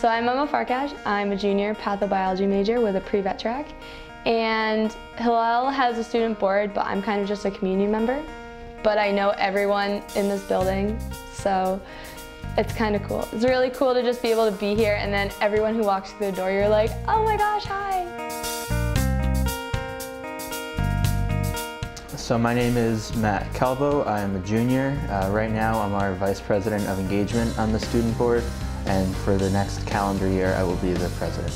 So I'm Emma Farkash. I'm a junior pathobiology major with a pre-vet track. And Hillel has a student board, but I'm kind of just a community member. But I know everyone in this building, so it's kind of cool. It's really cool to just be able to be here, and then everyone who walks through the door, you're like, oh my gosh, hi. So my name is Matt Calvo. I'm a junior. Right now I'm our Vice President of Engagement on the student board, and for the next calendar year I will be the president.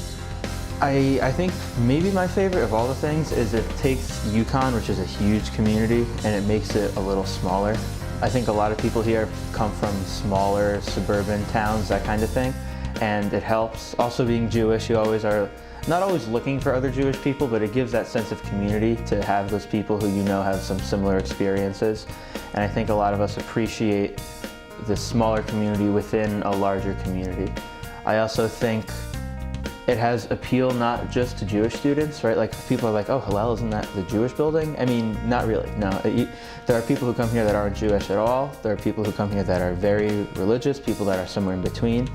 I think maybe my favorite of all the things is it takes UConn, which is a huge community, and it makes it a little smaller. I think a lot of people here come from smaller suburban towns, that kind of thing, and it helps. Also being Jewish, you always are not always looking for other Jewish people, but it gives that sense of community to have those people who you know have some similar experiences. And I think a lot of us appreciate this smaller community within a larger community. I also think it has appeal not just to Jewish students, right? Like people are like, oh, Hillel, isn't that the Jewish building? I mean, not really, no. There are people who come here that aren't Jewish at all. There are people who come here that are very religious, people that are somewhere in between.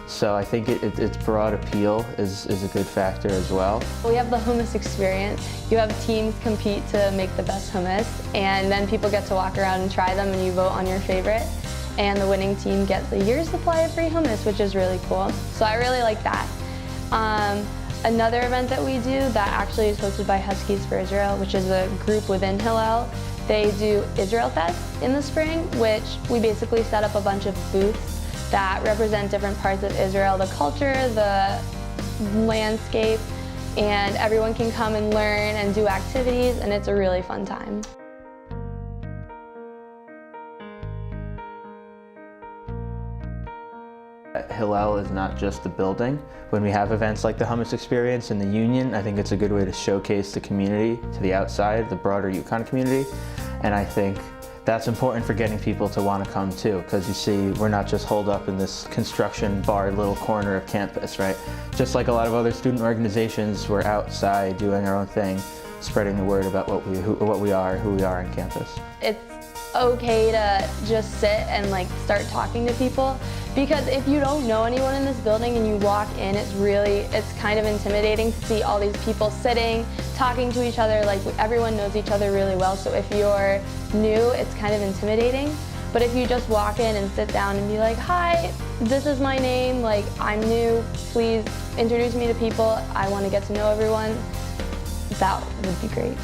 So I think its broad appeal is a good factor as well. We have the hummus experience. You have teams compete to make the best hummus, and then people get to walk around and try them, and you vote on your favorite. And the winning team gets a year's supply of free hummus, which is really cool. So I really like that. Another event that we do that actually is hosted by Huskies for Israel, which is a group within Hillel. They do Israel Fest in the spring, which we basically set up a bunch of booths that represent different parts of Israel, the culture, the landscape, and everyone can come and learn and do activities, and it's a really fun time. Hillel is not just the building. When we have events like the Hummus Experience in the Union, I think it's a good way to showcase the community to the outside, the broader UConn community, and I think that's important for getting people to want to come too, because you see, we're not just holed up in this construction barred little corner of campus, right? Just like a lot of other student organizations, we're outside doing our own thing, spreading the word about what we are, who we are on campus. It's okay to just sit and start talking to people, because if you don't know anyone in this building and you walk in, it's kind of intimidating to see all these people sitting, talking to each other. Like, everyone knows each other really well, so if you're new, it's kind of intimidating. But if you just walk in and sit down and be like, hi, this is my name, I'm new, please introduce me to people, I want to get to know everyone, that would be great.